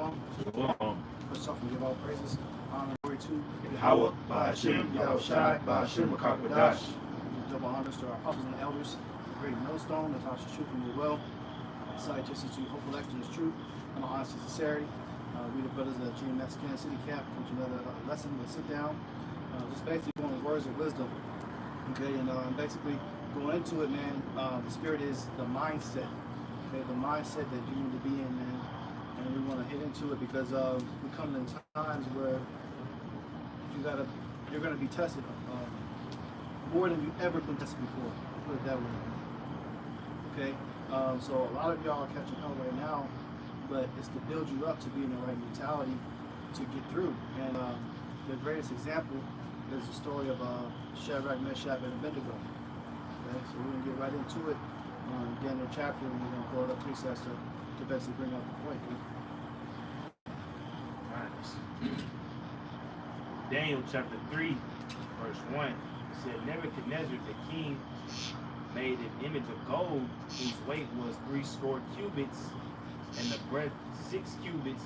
Shalom. Shalom. First off, we give all praises, honor, and glory to Yahweh, Ba'ashem, Yahushai, Ba'ashem, Makakadash. double honors to our apostles and elders, the great millstone, that taught us truth and will well. Side justice to hopeful election is truth, and all honesty and sincerity. We the brothers at GMS Kansas City Camp come to another lesson. We'll sit down. Just basically going with words of wisdom. Okay, and basically going into it, man, the spirit is the mindset. Okay, the mindset that you need to be in, man. And we want to hit into it because we come in times where you're gonna be tested more than you've ever been tested before. Put it that way. Okay, so a lot of y'all are catching hell right now, but it's to build you up to be in the right mentality to get through. And the greatest example is the story of Shadrach, Meshach, and Abednego. Okay, so we're gonna get right into it. Again, the chapter, and we're gonna blow it up precepts to basically bring out the point. Nice. Daniel chapter 3, verse 1. It said, Nebuchadnezzar the king made an image of gold whose weight was 60 cubits and the breadth 6 cubits.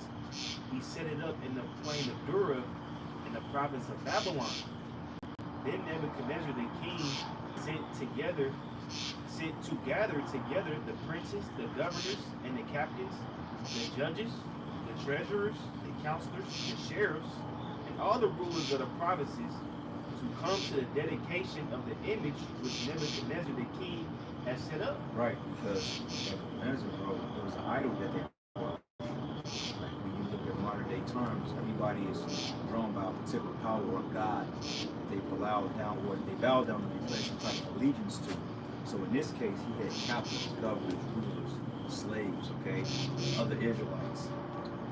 He set it up in the plain of Dura in the province of Babylon. Then Nebuchadnezzar the king sent to gather together the princes, the governors, and the captains, the judges, the treasurers, the counselors, the sheriffs, and all the rulers of the provinces to come to the dedication of the image which Nebuchadnezzar the king has set up. Right, because Nebuchadnezzar, bro, it was an idol that they brought. Like when you look at modern day terms, everybody is drawn by a particular power or God that they bow down and they pledge some type of allegiance to. So in this case, he had captains, governors, rulers, slaves, okay, other Israelites,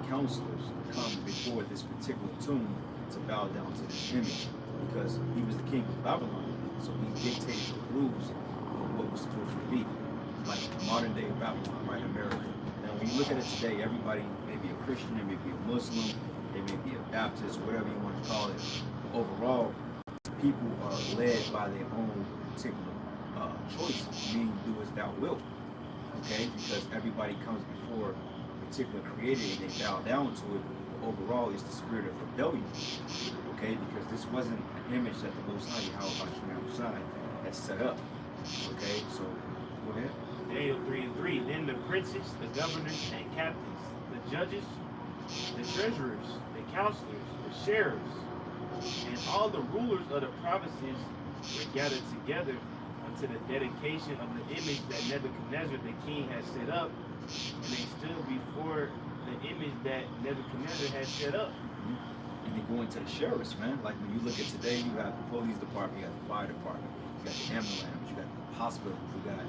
counselors to come before this particular tomb to bow down to this image, because he was the king of Babylon, so he dictated the rules of what was supposed to be, like modern day Babylon, right, America. Now when you look at it today, everybody may be a Christian, they may be a Muslim, they may be a Baptist, whatever you want to call it. Overall, people are led by their own particular choice, meaning do as thou wilt, okay, because everybody comes before a particular creator and they bow down to it. Overall, it's the spirit of rebellion, okay, because this wasn't an image that the Most High, Yahushai, had set up, okay, so go ahead. Daniel 3:3. Then the princes, the governors and captains, the judges, the treasurers, the counselors, the sheriffs, and all the rulers of the provinces were gathered together unto the dedication of the image that Nebuchadnezzar the king had set up, and they stood before the image that Nebuchadnezzar had set up. And they go into the sheriffs, man. Like when you look at today, you got the police department, you got the fire department, you got the ambulance, you got the hospitals, you got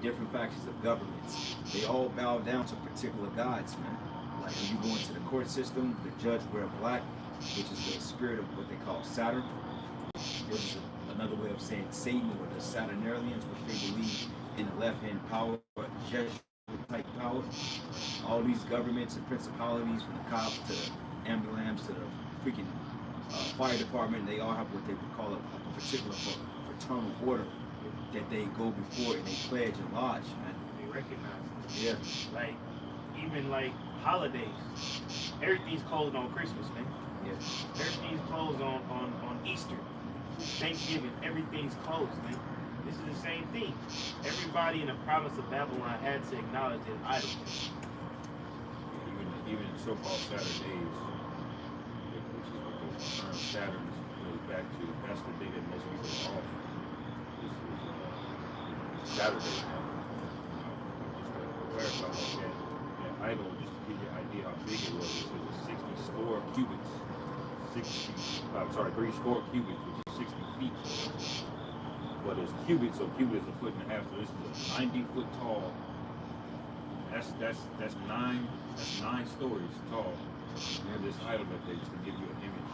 different factions of governments. They all bow down to particular gods, man. Like when you go into the court system, the judge wear black, which is the spirit of what they call Saturn. There's another way of saying Satan, or the Saturnalians, which they believe in the left-hand power, or Jesuit type power. All these governments and principalities, from the cops to the ambulance to the freaking fire department, they all have what they would call a particular fraternal order that they go before and they pledge and lodge, man. They recognize it. Yeah. Like, even like holidays, everything's closed on Christmas, man. Yeah. Everything's closed on Easter, Thanksgiving, everything's closed, man. This is the same thing. Everybody in the province of Babylon had to acknowledge his idol. Even so-called Saturdays, which is what the term Saturn goes back to, that's the day that most people are off. Saturday now. Just to clarify that idol, just to give you an idea how big it was, it was 60 square cubits. 3 square cubits, which is 60 feet. But it's cubits, so cubit is a foot and a half, so this is a 90-foot tall. That's 9 stories tall. And this idol that they, just to give you an image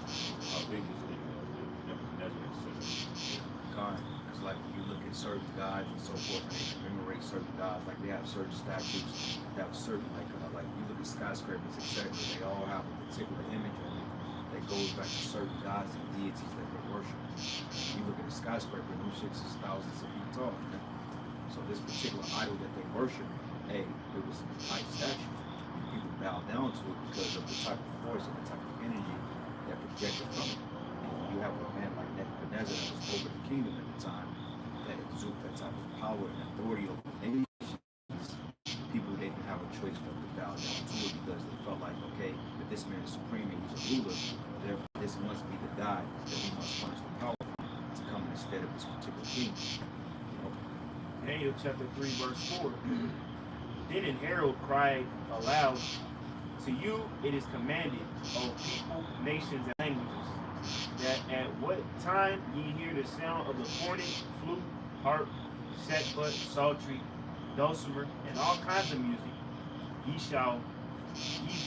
how big this thing was. Nebuchadnezzar had set. God. It's like when you look at certain gods and so forth, and they commemorate certain gods, like they have certain statues, they have certain, like you look at skyscrapers, etc. They all have a particular image on it that goes back to certain gods and deities that they worship. You look at a skyscraper, them shits is thousands of feet tall, man. So this particular idol that they worship, hey, it was a nice statue. People bow down down to it because of the type of force and the type of energy that projected from it. And you have a man like Nebuchadnezzar that was over the kingdom at the time that exuded that type of power and authority over nations. People didn't have a choice but to bow down to it because they felt like, okay, if this man is supreme and he's a ruler, therefore this must be the God that we must punish the power from to come instead of this particular king. You know? Daniel chapter 3, verse 4. Then an herald cried aloud, to you it is commanded, O people, nations, and languages, that at what time ye hear the sound of the cornet, flute, harp, sackbut, psaltery, dulcimer, and all kinds of music, ye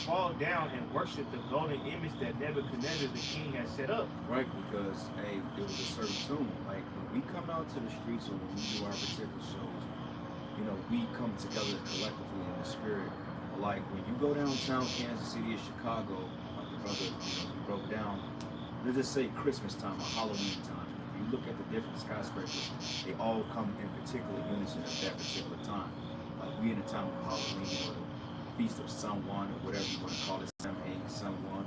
fall down and worship the golden image that Nebuchadnezzar the king has set up. Right, because hey, there was a certain tune. Like when we come out to the streets or when we do our particular shows, you know, we come together collectively in the spirit. Like when you go downtown Kansas City or Chicago, like the brother, you know, he broke down, let's just say Christmas time or Halloween time. If you look at the different skyscrapers, they all come in particular unison at that particular time. Like we in the time of Halloween or the Feast of San Juan or whatever you want to call it, Samhain, San Juan.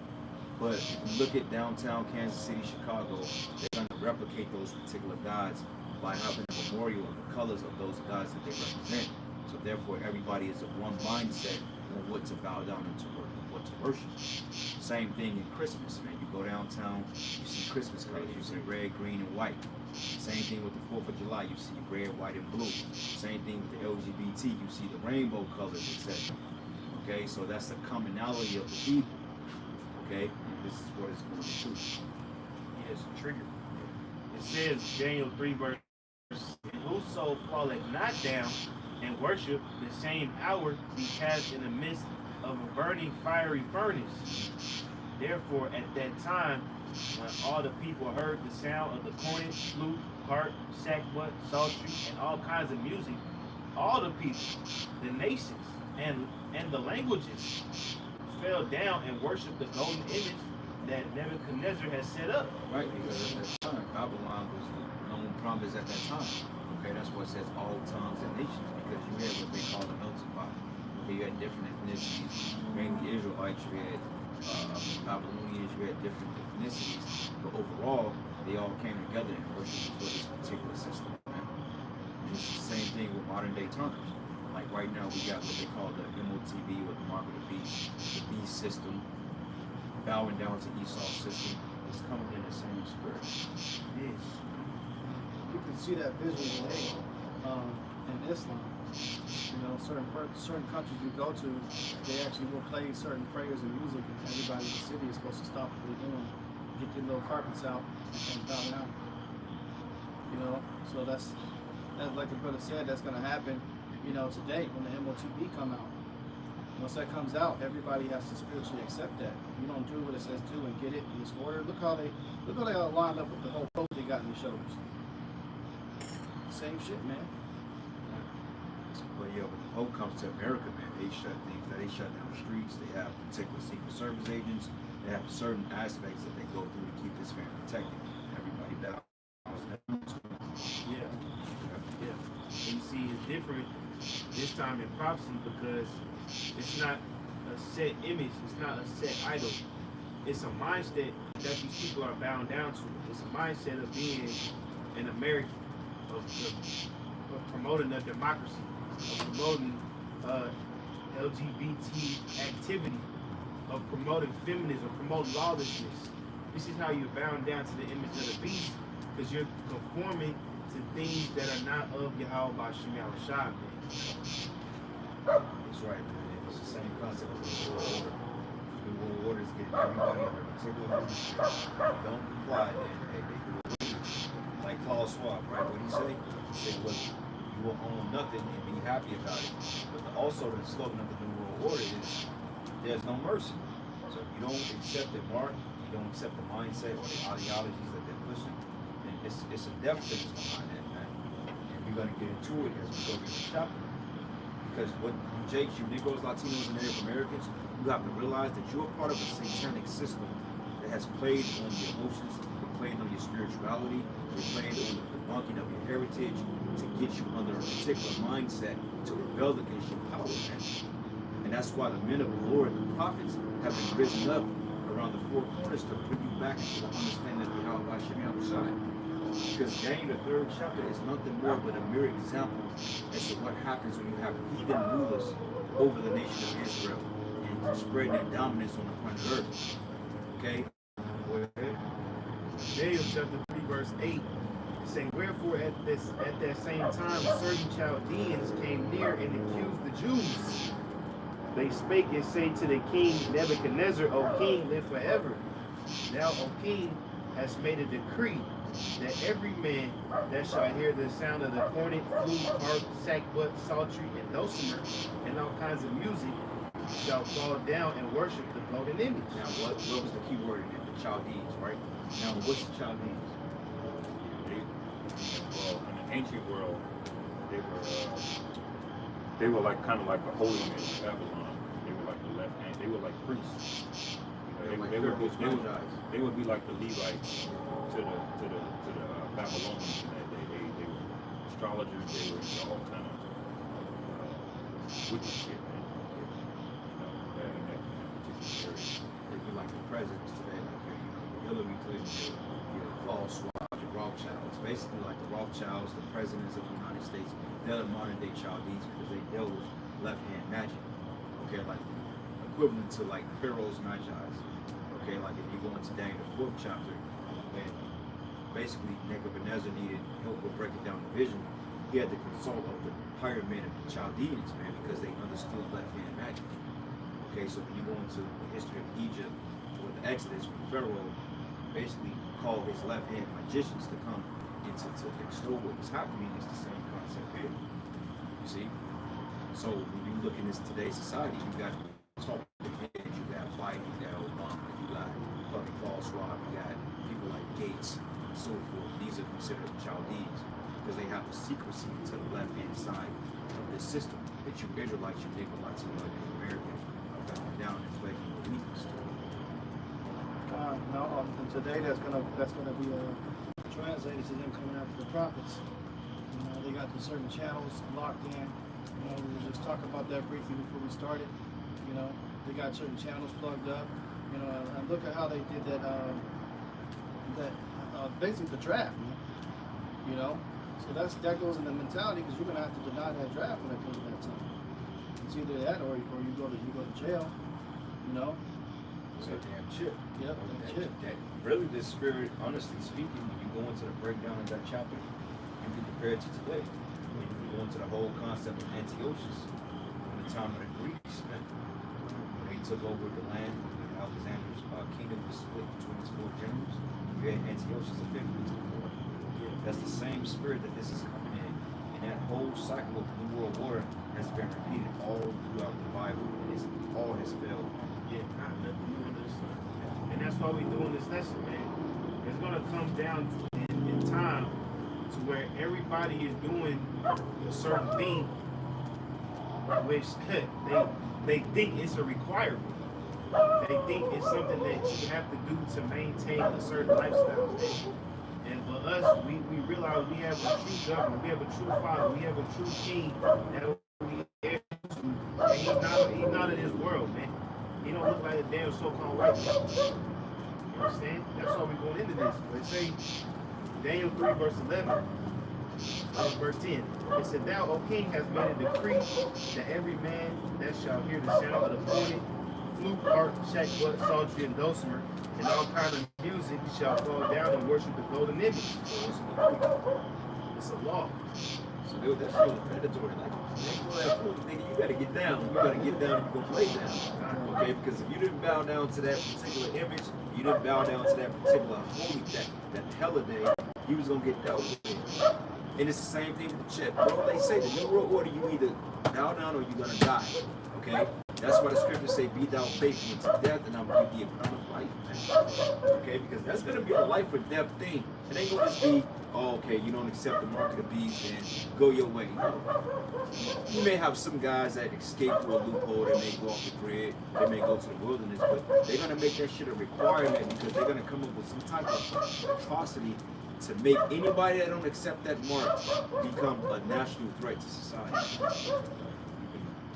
But if you look at downtown Kansas City, Chicago, they're going to replicate those particular gods by having a memorial of the colors of those gods that they represent. So therefore, everybody is of one mindset on what to bow down and to what to worship. Same thing in Christmas, man. You go downtown, you see Christmas colors, you see red, green, and white. Same thing with the 4th of July, you see red, white, and blue. Same thing with the LGBT, you see the rainbow colors, etc. Okay, so that's the commonality of the people. Okay, and this is what it's going to do. Yes, trigger. It says, Daniel 3, verse, and whoso falleth not down and worship the same hour be cast in the midst of a burning fiery furnace. Therefore, at that time, when all the people heard the sound of the cornet, flute, harp, sackbut, psaltery, and all kinds of music, all the people, the nations, and the languages fell down and worshiped the golden image that Nebuchadnezzar has set up. Right, because at that time, Babylon was known province at that time. Okay, that's what it says all tongues and nations, because you had what they call the melting pot. Okay, you had different ethnicities, mainly Israelites, you had Babylonians, you had different ethnicities, but overall, they all came together and worshiped for this particular system. Right? And it's the same thing with modern day terms. Like right now, we got what they call the MOTB or the Mark of the Beast, the beast system, bowing down to Esau's system. It's coming in the same spirit. Yes. You can see that visually today in Islam. You know, certain countries you go to, they actually will play certain prayers and music, and everybody in the city is supposed to stop what they're doing, get their little carpets out, and bow down. You know, so that's like the brother said, that's going to happen. You know, today when the MOTB come out. Once that comes out, everybody has to spiritually accept that. You don't do what it says do and get it in this order. Look how they all lined up with the whole post they got in their shoulders. Same shit, man. But yeah, when the Pope comes to America, man, they shut things down. They shut down streets. They have particular Secret Service agents. They have certain aspects that they go through to keep this man protected. Everybody down. Yeah. Yeah. And you see, it's different this time in prophecy because it's not a set image, it's not a set idol. It's a mindset that these people are bound down to. It's a mindset of being an American, of promoting a democracy, of promoting LGBT activity, of promoting feminism, promoting lawlessness. This is how you're bound down to the image of the beast, because you're conforming to things that are not of Yahweh Bashim Yahushua. That's right, man. It's the same concept of the world order. The world order is getting everybody under a particular leadership. Don't comply, then hey, they do it. Like Klaus Schwab, right? What he say? He said, well, you will own nothing and be happy about it. But also the slogan of the New World Order is there's no mercy. So if you don't accept the mark, you don't accept the mindset or the ideologies that they're pushing, then it's a death sentence behind that, man. And we're gonna get into it as we go through the chapter. Because what you Jakes, you Negroes, Latinos, and Native Americans, you have to realize that you're part of a satanic system that has played on your emotions, it played on your spirituality, it played on the debunking of your heritage to get you under a particular mindset to rebel against your power, man. And that's why the men of the Lord, the prophets, have been risen up around the four corners to bring you back into the understanding of how God should be outside. Because Daniel, the 3rd chapter, is nothing more but a mere example as to what happens when you have heathen rulers over the nation of Israel and spreading their dominance on the planet Earth. Okay? Go ahead. Daniel chapter 3 verse 8. Saying, wherefore at that same time certain Chaldeans came near and accused the Jews. They spake and say to the king Nebuchadnezzar, O king, live forever. Thou, O king, hast made a decree that every man that shall hear the sound of the cornet, flute, harp, sackbut, psaltery, and dulcimer, and all kinds of music, shall fall down and worship the golden image. Now, what was the key word in it? The Chaldees, right? Now, what's the Chaldees? Well, in the ancient world, they were like kind of like the holy men of Babylon. They were like the left hand. They were like priests. You know, they would be like the Levites to the Babylonians in that day. They were astrologers. They were into all kind of wicked shit, man. You know, in that particular area. They'd be like the presidents today, like Hillary Clinton, Klaus Schwab, the Rothschilds. Basically, like the Rothschilds, the presidents of the United States, they're the modern day Chaldees because they dealt with left-hand magic. Okay, like equivalent to like Pharaoh's Magi's. Okay, like if you go into Daniel the 4th chapter, when basically Nebuchadnezzar needed help with breaking down the vision, he had to consult of the higher men of the Chaldeans, man, because they understood left-hand magic. Okay, so when you go into the history of Egypt or the Exodus, when Pharaoh basically called his left-hand magicians to come into to extol what was happening, is the same concept here. You see? So when you look in this today's society, you got talking heads, you got Biden, you got Obama, you got fucking Klaus Schwab, you got people like Gates and so forth. These are considered Chaldees because they have a secrecy to the left-hand side of this system that you Israelites, you Nicolaites, and Americans are bowing down and pledging allegiance to. No, and today that's gonna be translated to them coming after the prophets. You know, they got the certain channels locked in. You know, we were just talking about that briefly before we started. You know, they got certain channels plugged up. You know, and look at how they did that. Basically the draft. Man. You know, so that goes in the mentality because you're gonna have to deny that draft when it comes to that time. It's either that or you go to jail. You know. That damn chip. Yep, that chip. That really, this spirit, honestly speaking, when you go into the breakdown of that chapter, you can compare it to today. When you go into the whole concept of Antiochus, in the time of the Greeks, when they took over the land, when Alexander's kingdom was split between his 4 generals, you had Antiochus the 5th to the 4th. That's the same spirit that this is coming in. And that whole cycle of the New World Order has been repeated all throughout the Bible, and all has failed. Yeah, not nothing new under the sun. And that's why we're doing this lesson, man. It's gonna come down in time to where everybody is doing a certain thing, which they think it's a requirement. They think it's something that you have to do to maintain a certain lifestyle. And for us, we realize we have a true government, we have a true father, we have a true king that we heir to. And he's not of this world, man. He don't look like a damn so-called white man. You understand? That's why we're going into this. Let's say Daniel 3 verse 11, verse 10. It said, Thou, O king, hast made a decree that every man that shall hear the sound of the cornet, flute, harp, sackbut, psaltery, and dulcimer, and all kind of music shall fall down and worship the golden image. So it's a law. So that's really predatory. Like, nigga, you gotta get down. You gotta get down and go play down. Okay, because if you didn't bow down to that particular image, you didn't bow down to that particular holy, that holiday, you was gonna get dealt with. And it's the same thing with the chip. Bro, they say the New World Order, you either bow down or you're gonna die. Okay? That's why the scriptures say, be thou faithful to death, and I will give thee a crown of life. Man. Okay? Because that's gonna be a life or death thing. It ain't gonna just be, oh, okay, you don't accept the mark of the beast and go your way. No. You may have some guys that escape through a loophole, they may go off the grid, they may go to the wilderness, but they're gonna make that shit a requirement because they're gonna come up with some type of atrocity to make anybody that don't accept that mark become a national threat to society.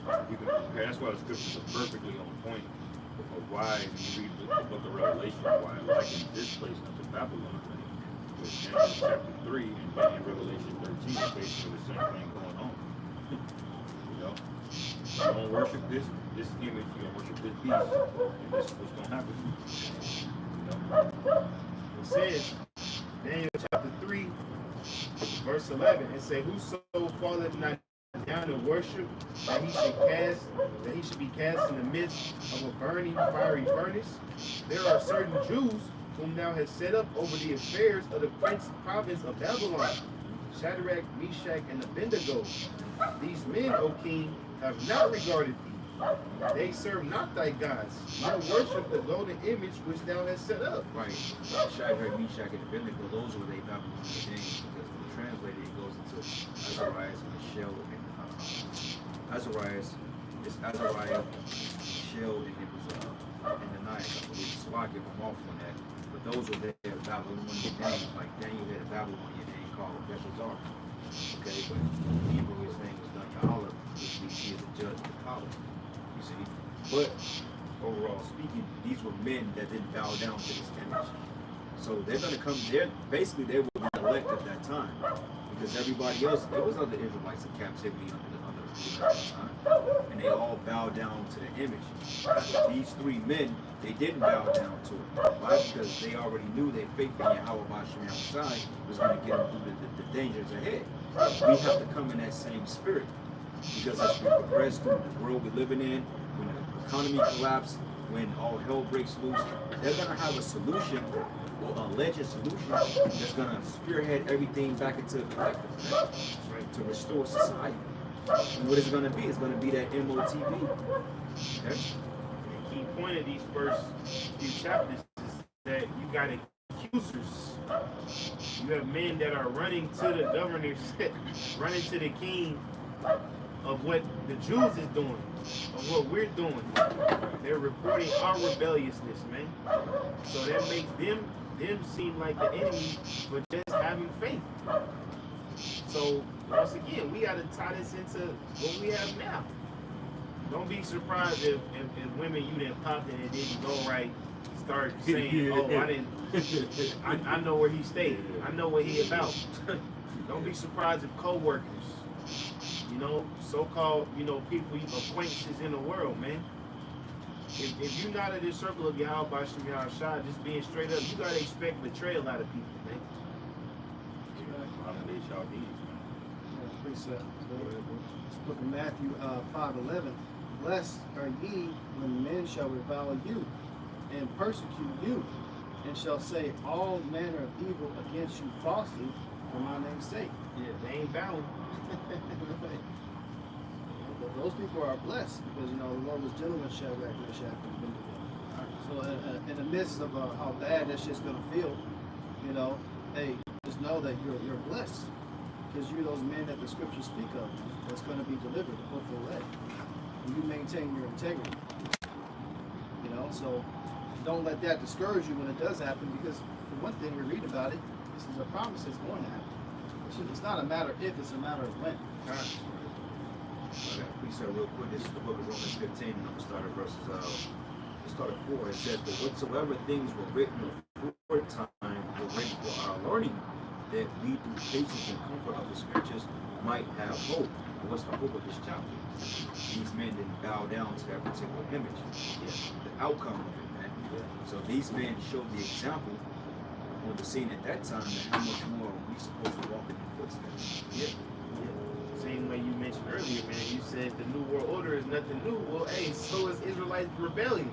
You can compare. That's why the scriptures are perfectly on point of why when you read the book of Revelation, why I liken this place unto Babylon, right? With Daniel chapter 3 and then in Revelation 13, it's basically the same thing going on. You know, you don't worship this image, you don't worship this beast, and this is what's gonna happen. You know, It says, Daniel chapter 3, verse 11, it says, whoso falleth not down and worship, that he should be cast in the midst of a burning fiery furnace. There are certain Jews whom thou hast set up over the affairs of the province of Babylon, Shadrach, Meshach, and Abednego. These men, O king, have not regarded thee. They serve not thy gods, nor worship the golden image which thou hast set up. Right. Shadrach, Meshach, and Abednego, those were they Babylonian names, because the translator it goes into Azarias, Mishael, and Azarias. It's Azariah, Mishael, and it was Ananias, I believe. Swag if I'm off on that. But those were their Babylonian names, like Daniel had a Babylonian name called Belshazzar. Okay, but in Hebrew his name was Daniel, which we see as a judge of the power. You see? But overall speaking, these were men that didn't bow down to this image. So they're gonna come there, basically they were the elect at that time. Because everybody else, there was other Israelites in captivity under the time. And they all bowed down to the image. These three men, they didn't bow down to it. Why? Because they already knew their faith in Yahweh Bashem Yahushai was going to get them through the dangers ahead. We have to come in that same spirit. Because as we progress through the world we're living in, when the economy collapses, when all hell breaks loose, they're going to have a solution, or an alleged solution, that's going to spearhead everything back into the collective, right? To restore society. And what is it going to be? It's going to be that MOTV. Okay? The key point of these first few chapters is that you got accusers. You have men that are running to the governors, running to the king of what the Jews is doing, of what we're doing. They're reporting our rebelliousness, man. So that makes them seem like the enemy for just having faith. So once again, we got to tie this into what we have now. Don't be surprised if women you didn't pop in and didn't go right start saying, "Oh, I didn't. I know where he stayed. I know what he about." Don't be surprised if co-workers, so-called, people, acquaintances in the world, man. If you're not in this circle of Yahweh Bashem Yahushai, just being straight up, you gotta expect betrayal out of people, man. Precept. This book of Matthew 5:11. Blessed are ye when men shall revile you and persecute you, and shall say all manner of evil against you falsely for my name's sake. Yeah, they ain't bowing. Those people are blessed because the Lord was dealing with Shadrach, Meshach, and Abednego. So in the midst of how bad that shit's gonna feel, hey, just know that you're blessed. Because you're those men that the scriptures speak of that's going to be delivered the hopeful way. And you maintain your integrity. So don't let that discourage you when it does happen, because for one thing, we read about it, this is a promise that's going to happen. It's not a matter if, it's a matter of when. Please say real quick, this is the book of Romans 15, and I'm going to start at start at 4. It says, "But whatsoever things were written aforetime were written for our learning, that we through patience and comfort of the scriptures might have hope." And what's the hope of this chapter? These men didn't bow down to that particular image. The outcome of it, man. So these men showed the example on the scene at that time, and how much more are we supposed to walk in the footsteps? Same way you mentioned earlier, man. You said the New World Order is nothing new. Well, hey, so is Israelites rebellion.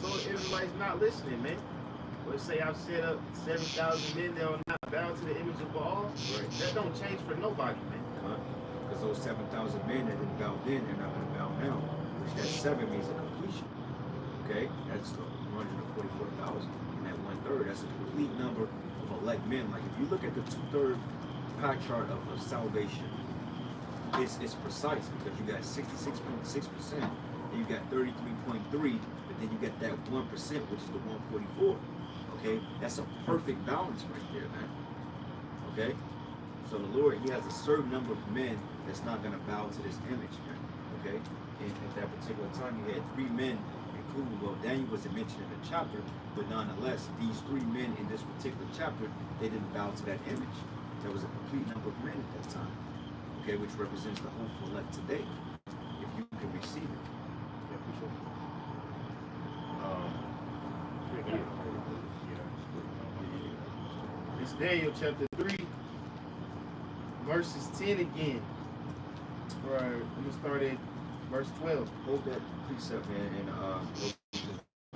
So is Israelites not listening, man. Let's say I've set up 7,000 men that will not bow to the image of Baal. Right. That don't change for nobody, man. Because those 7,000 men that didn't bow then, they're not going to bow now. Which that 7 means a completion. Okay? That's 144,000. And that 1/3, that's a complete number of elect men. Like if you look at the 2/3 pie chart of salvation, it's precise, because you got 66.6%, and you got 33.3%, but then you got that 1%, which is the 144. Okay, that's a perfect balance right there, man. Okay, so the Lord, He has a certain number of men that's not going to bow to this image, man. Okay, and at that particular time, you had 3 men, including, well, Daniel wasn't mentioned in the chapter, but nonetheless, these 3 men in this particular chapter, they didn't bow to that image. There was a complete number of men at that time, okay, which represents the hopeful elect today, if you can receive it. Yeah, appreciate it. It's Daniel chapter 3, verses 10 again. Or I'm gonna start at verse 12. Hold that precept, man, and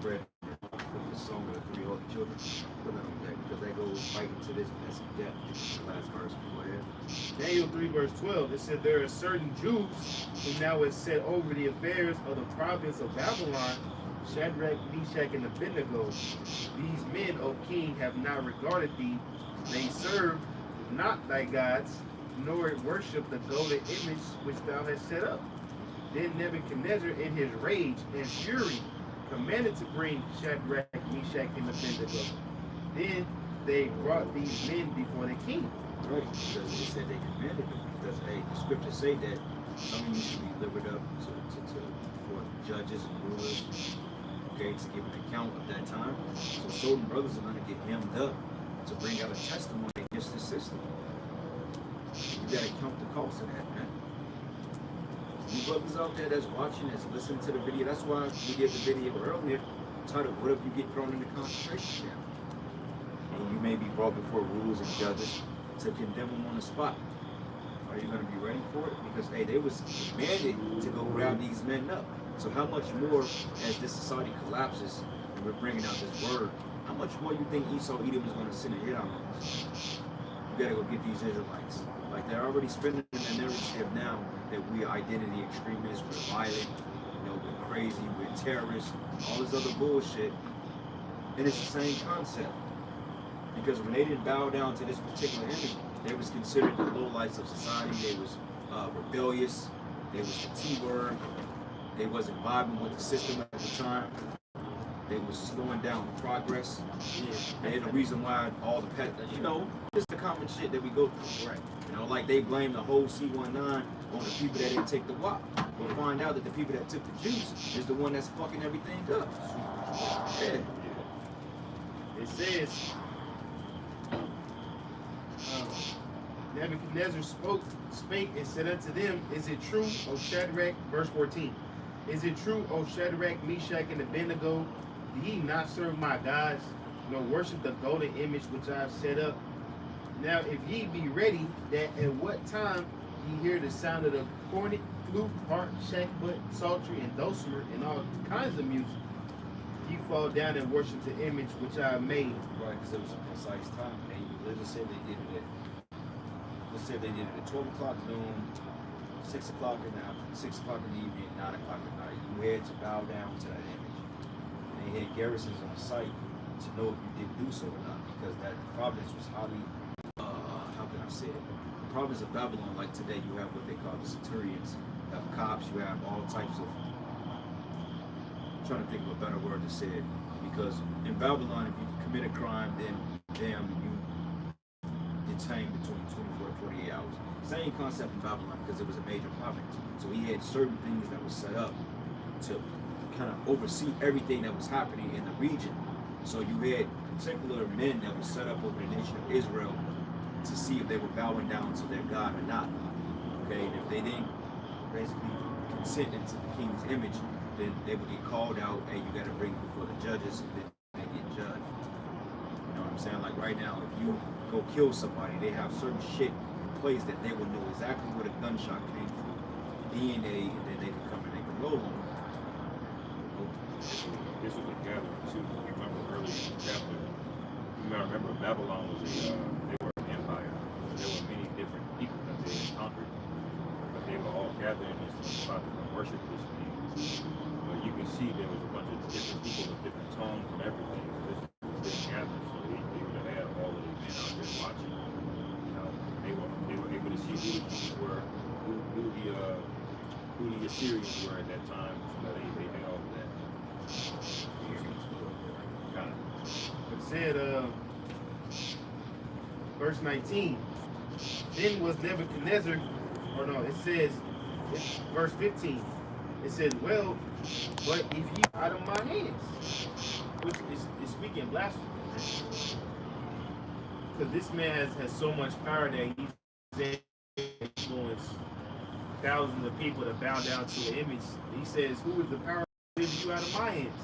read the song of the 3 holy children. Put that on that, because that goes right into this, and that's death. The last verse. Go ahead. Daniel 3 verse 12, it said, there are certain Jews who now is set over the affairs of the province of Babylon, Shadrach, Meshach, and Abednego. These men, O king, have not regarded thee. They serve not thy gods, nor worship the golden image which thou hast set up. Then Nebuchadnezzar, in his rage and fury, commanded to bring Shadrach, Meshach, and Abednego. Then they brought these men before the king. Right, because they said they commanded them. Because hey, the scriptures say that some of you should be delivered up for judges and rulers, okay, to give an account of that time. So certain brothers are going to get hemmed up to bring out a testimony against the system. You got to count the cost of that, man. You brothers out there that's watching, that's listening to the video, that's why we did the video earlier titled, what if you get thrown in the concentration camp? And you may be brought before rulers and judges to condemn them on the spot. Are you going to be ready for it? Because hey, they was commanded to go grab these men up. So how much more, as this society collapses and we're bringing out this word, how much more you think Esau Edom is going to send a hit on us? You got to go get these Israelites. Like they're already spending the narrative now that we're identity extremists, we're violent, you know, we're crazy, we're terrorists, all this other bullshit. And it's the same concept. Because when they didn't bow down to this particular image, they was considered the lowlights of society. They was rebellious. They was the T-word. They wasn't vibing with the system at the time. They was slowing down progress. Yeah. And the reason why all the you know, just the common shit that we go through. Right. You know, like they blame the whole C19 on the people that didn't take the WAP. We'll find out that the people that took the juice is the one that's fucking everything up. Yeah. It says, Nebuchadnezzar spake and said unto them, is it true, O Shadrach, verse 14, is it true, O Shadrach, Meshach, and Abednego, do ye not serve my gods, nor worship the golden image which I have set up? Now if ye be ready, that at what time ye hear the sound of the cornet, flute, harp, shackbut, psaltery, and dulcimer, and all kinds of music, ye fall down and worship the image which I have made. Right, because it was a precise time. And you literally said they did it at, let's say they did it at 12 o'clock noon, 6 o'clock in the afternoon, 6 o'clock in the evening, 9 o'clock at night. You had to bow down to that image. And they had garrisons on site to know if you did do so or not, because that province was highly, how can I say it? The province of Babylon, like today, you have what they call the centurions, you have cops, you have all types of, I'm trying to think of a better word to say it, because in Babylon, if you commit a crime, then damn, you detained between 24 and 48 hours. Same concept in Babylon, because it was a major province. So he had certain things that were set up to kind of oversee everything that was happening in the region. So you had particular men that were set up over the nation of Israel to see if they were bowing down to their God or not. Okay, and if they didn't basically consent into the king's image, then they would get called out, and you got to bring before the judges, and then they get judged. You know what I'm saying? Like right now, if you go kill somebody, they have certain shit in place that they will know exactly where the gunshot came from, DNA, and then they can come and they can roll on it. This was a gathering too. You remember earlier in the chapter, you gotta remember Babylon was they were an empire. There were many different people that they conquered, but they were all gathered in this spot to worship this thing. But you can see there was a bunch of different people with different tones and everything. So this was gathering, so they would have had all of the men out there watching. You know, they were able to see who the Jews were, who the Assyrians were at that time. So they had all of that. It said, verse 19, then was Nebuchadnezzar, or no, it says, verse 15, It says, well, but if you out of my hands, which is speaking blasphemy. Because this man has so much power that he's influenced thousands of people to bow down to an image. He says, who is the power to deliver you out of my hands?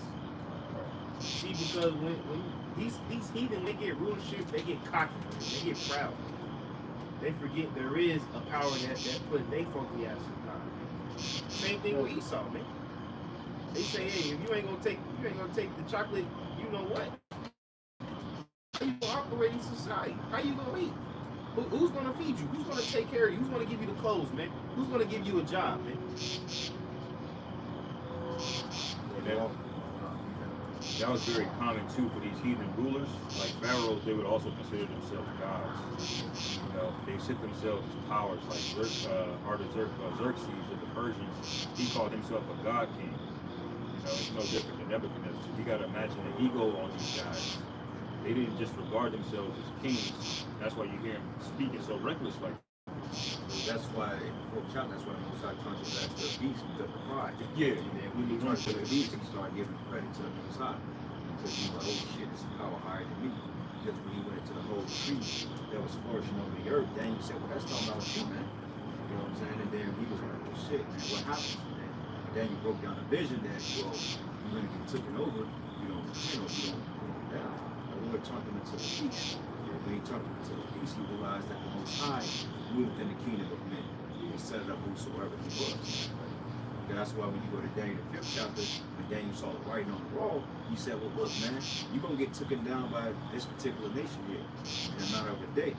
See, because when these heathen, they get rulership, they get cocky, they get proud. They forget there is a power that put they funky ass in power. Same thing with Esau, man. They say, hey, if you ain't gonna take the chocolate, you know what? How you gonna operate in society? How you gonna eat? Who's gonna feed you? Who's gonna take care of you? Who's gonna give you the clothes, man? Who's gonna give you a job, man? That was very common too for these heathen rulers. Like pharaohs, they would also consider themselves gods. You know, they sit themselves as powers. Like Xerxes of the Persians, he called himself a god king. You know, it's no different than Nebuchadnezzar. So you got to imagine the ego on these guys. They didn't just regard themselves as kings. That's why you hear them speaking so reckless like. That's why, that's why the Most High turned his ass to a beast because of pride. Yeah. And then when he turned to the beast, he started giving credit to the Most High. Because he was like, oh shit, this is power higher than me. Because when he went into the whole tree that was flourishing over the earth, then he said, well, that's talking about you, man. You know what I'm saying? And then he was like, well, shit, man, what happens? And then you broke down the vision that, well, you're going to get taken over, you don't put him down. The Lord turned him into the beast. When he turned him into the beast, he realized that the Most High moved in the kingdom of men. He set it up whosoever he was. And that's why when you go to Daniel the 5th chapter, when Daniel saw the writing on the wall, he said, well, look, man, you're going to get taken down by this particular nation here in a matter of a day.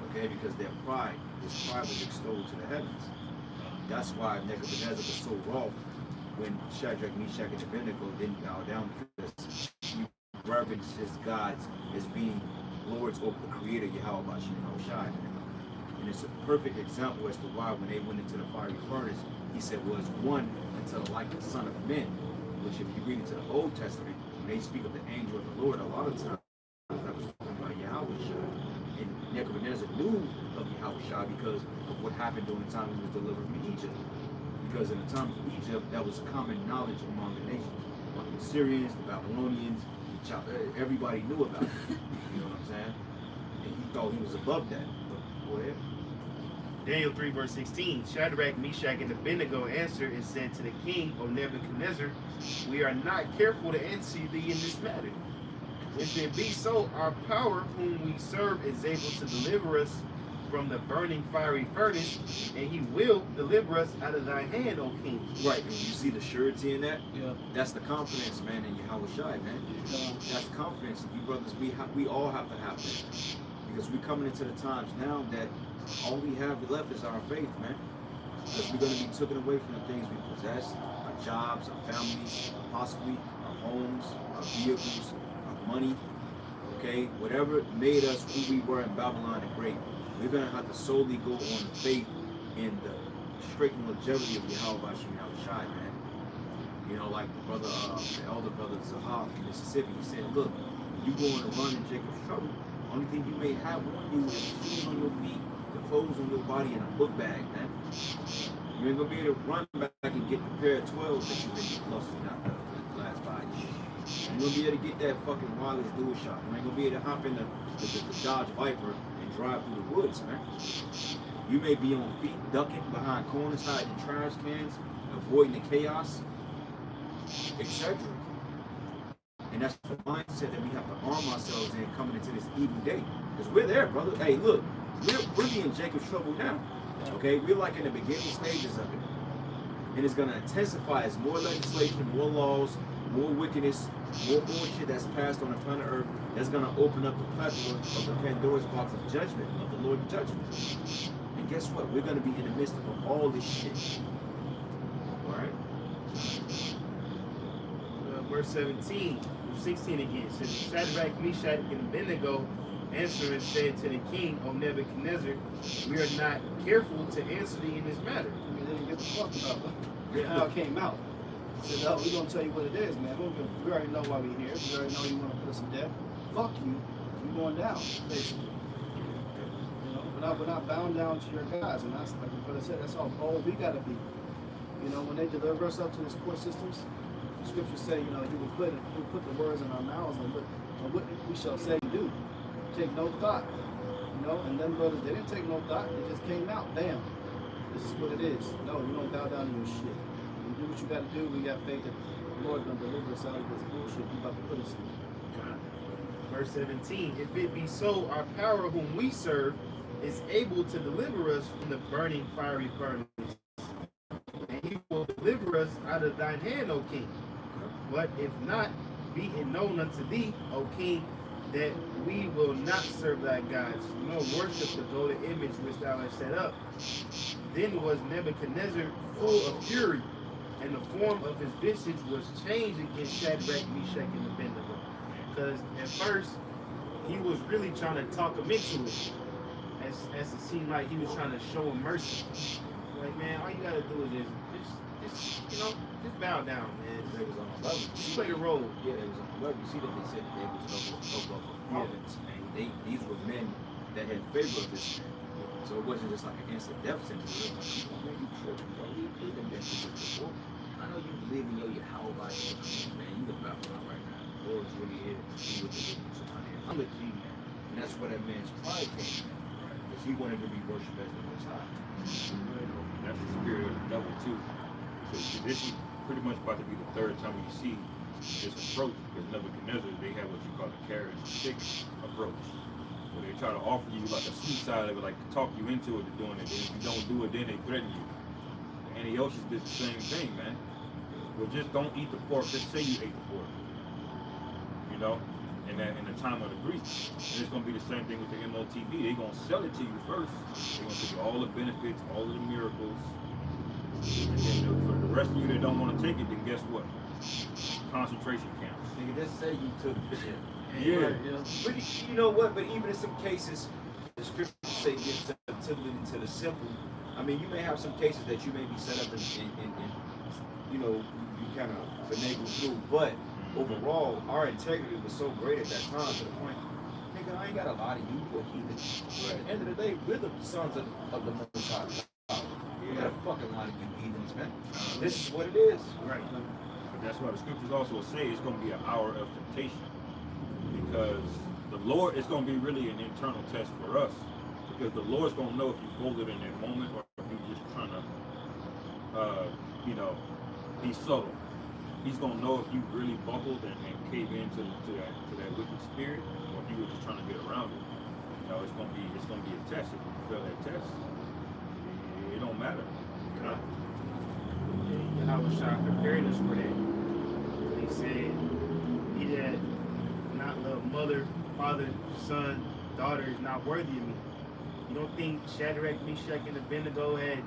Okay, because their pride, his pride was extolled to the heavens. That's why Nebuchadnezzar was so wroth when Shadrach, Meshach, and Abednego didn't bow down, because he reverenced his gods as being lords over the creator, Yahweh Bashem Shai. And it's a perfect example as to why when they went into the fiery furnace, he said was one until like the Son of Men, which if you read into the Old Testament, when they speak of the angel of the Lord, a lot of times that was talking about Yahweh Shai. And Nebuchadnezzar knew of Yahweh Shai because of what happened during the time he was delivered from Egypt. Because in the time of Egypt, that was common knowledge among the nations. Among the Syrians, the Babylonians, everybody knew about it. You know what I'm saying? And he thought he was above that. But go ahead. Daniel 3 verse 16, Shadrach, Meshach, and Abednego answered and said to the king, O Nebuchadnezzar, we are not careful to answer thee in this matter. If it be so, our power whom we serve is able to deliver us from the burning fiery furnace, and he will deliver us out of thy hand, O king. Right, and you see the surety in that? Yeah. That's the confidence, man, in Yahweh Shai, man. That's confidence. You brothers, we all have to have that. Because we're coming into the times now that all we have left is our faith, man. Because we're going to be taken away from the things we possess, our jobs, our families, possibly our homes, our vehicles, our money, okay? Whatever made us who we were in Babylon the Great, we're going to have to solely go on faith in the straight and longevity of Yahweh Bashem Shai, man. You know, like the brother, the elder brother Zahab in Mississippi, he said, look, you going to run in Jacob's trouble, only thing you may have on you is shoes on your feet, the clothes on your body, and a book bag, man. You ain't gonna be able to run back and get the pair of 12s that you've been lusting after the last 5 years. You ain't gonna be able to get that fucking wireless dual shot. You ain't gonna be able to hop in the Dodge Viper and drive through the woods, man. You may be on feet, ducking behind corners, hiding trash cans, avoiding the chaos, etc. And that's the mindset that we have to arm ourselves in coming into this evil day. Because we're there, brother. Hey, look, we're in Jacob's trouble now. Okay? We're like in the beginning stages of it. And it's going to intensify as more legislation, more laws, more wickedness, more bullshit that's passed on the planet Earth. That's going to open up the plethora of the Pandora's box of judgment, of the Lord's judgment. And guess what? We're going to be in the midst of all this shit. All right? Verse 17, 16 again, says, Shadrach, Meshach, and Abednego answered and said to the king, O Nebuchadnezzar, we are not careful to answer thee in this matter. I mean, they didn't give a fuck about how it came out. He said, no, we're going to tell you what it is, man. We already know why we're here. We already know you want to put us in debt. Fuck you. You're going down, basically. You know, we're not bound down to your guys. And that's, like the brother said, that's how bold we got to be. You know, when they deliver us up to these court systems, the scriptures say, you know, you will put the words in our mouths and what we shall say and do. Take no thought. You know, and them brothers, they didn't take no thought. They just came out. Bam. This is what it is. No, you don't bow down to your shit. You do what you got to do. We got faith that the Lord going to deliver us out of this bullshit you about to put us in. Verse 17, if it be so, our power whom we serve is able to deliver us from the burning fiery furnace. And he will deliver us out of thine hand, O king. But if not, be it known unto thee, O king, that we will not serve thy gods, nor worship the golden image which thou hast set up. Then was Nebuchadnezzar full of fury, and the form of his visage was changed against Shadrach, Meshach, and Abednego. Because at first, he was really trying to talk him into it, as it seemed like he was trying to show him mercy. Like, man, all you gotta do is just bow down, man. They was on the level. Just play the role. Yeah, they was on the level. You see that they said that they was over prophets, and these were men that had favor of this man. So it wasn't just like an instant death sentence. It was like, man, you tripping, bro. You been there before. I know you believe in your Yahweh, man. You the best one right now. The Lord's really here. He was the I'm a G man. And that's where that man's pride came from. Because he wanted to be worshipped as the Most High. That's the spirit of the devil too. Because this is pretty much about to be the third time we see this approach. Because Nebuchadnezzar, they have what you call a carrot and stick approach. Where they try to offer you like a sweet side, they would like to talk you into it to doing it. And if you don't do it, then they threaten you. Antiochus did the same thing, man. Well, just don't eat the pork. Just say you ate the pork. You know? In the time of the Greeks. And it's going to be the same thing with the MOTV. They're going to sell it to you first. They're going to give you all the benefits, all of the miracles. And then for the rest of you that don't want to take it, then guess what? Concentration camps. Nigga, just say you took the shit. Yeah. You know? But you know what? But even in some cases, the scriptures say give sensitivity to the simple. I mean, you may have some cases that you may be set up in you know, you kind of finagle through, but overall, our integrity was so great at that time to the point, nigga, I ain't got a lot of you for heathens. Right. At the end of the day, we're the sons of the Most High. We got a fucking lot of you heathens, man. This is what it is. Right. But that's why the scriptures also say it's going to be an hour of temptation. Because the Lord is going to be really an internal test for us. Because the Lord's going to know if you folded in that moment or if you're just trying to, you know, be subtle. He's gonna know if you really buckled and cave into that wicked spirit, or if you were just trying to get around it. You know, it's gonna be a test. If you fail that test, it don't matter. You know? And I was trying to prepare us for that. He said, "He that not love mother, father, son, daughter is not worthy of me." You don't think Shadrach, Meshach, and Abednego had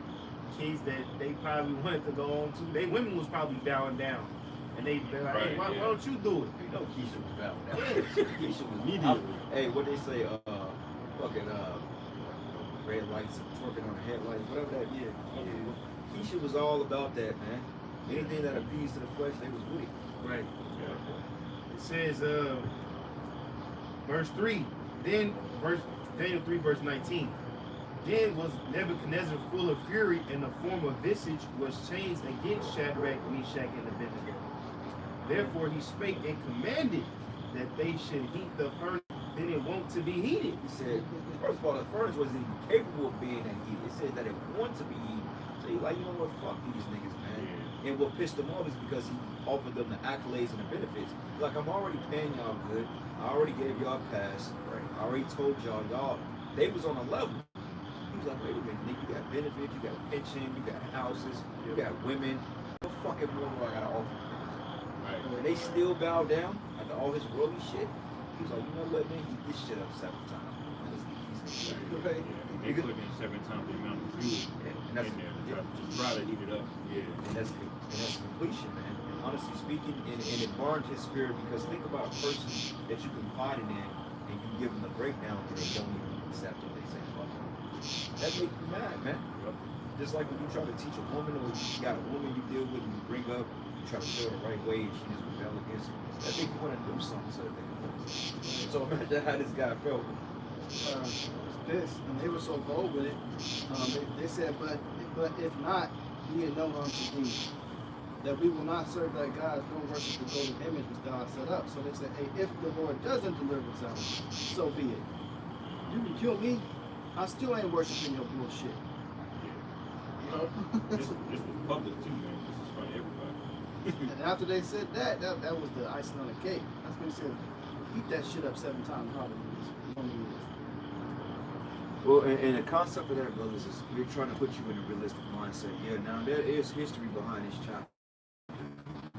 kids that they probably wanted to go on to? They women was probably bowing down. And they're like, hey, why don't you do it? You know Keisha was bowing down. Keisha was immediately. Hey, what they say, fucking red lights and twerking on the headlights, whatever that is. Yeah. Keisha was all about that, man. Anything that appeased to the flesh, they was with it. Right. Yeah. It says, verse 3, Daniel 3, verse 19. Then was Nebuchadnezzar full of fury, and the form of visage was changed against Shadrach, Meshach, and Abednego. Therefore he spake and commanded that they should heat the furnace, then it won't to be heated. He said, first of all, the furnace wasn't even capable of being heated. It said that it wanted to be heated. So he's like, you know what, fuck these niggas, man. And what pissed them off is because he offered them the accolades and the benefits. Like, I'm already paying y'all good. I already gave y'all a pass. Right? I already told y'all, they was on a level. He was like, wait a minute, nigga, you got benefits, you got a pension, you got houses, you got women. What fucking more do I gotta offer? Right. And they still bow down after all his worldly shit. He was like, you know what, man, heat this shit up 7 times. Right. They put in 7 times the amount of fuel in there to try to heat it up. Yeah. And that's completion, man. And honestly speaking, and it burned his spirit, because think about a person that you confide in and you give them the breakdown and they don't even accept it. They say, fuck it. That makes you mad, man. Yep. Just like when you try to teach a woman, or you got a woman you deal with and you bring up, you try to show her the right way and she just rebel against you. That make you want to do something so that they can do. So imagine how this guy felt. This, and they were so bold with it. They said, but if not, be it known unto thee that we will not serve thy gods nor worship the golden image which thou hast set up. So they said, hey, if the Lord doesn't deliver us out, so be it. You can kill me, I still ain't worshiping your bullshit. You know? This was public too, man. This is for everybody. And after they said that was the icing on the cake. That's when he said, eat that shit up 7 times harder than this. Well, and the concept of that, brothers, is we're trying to put you in a realistic mindset. Yeah, now there is history behind this chapter.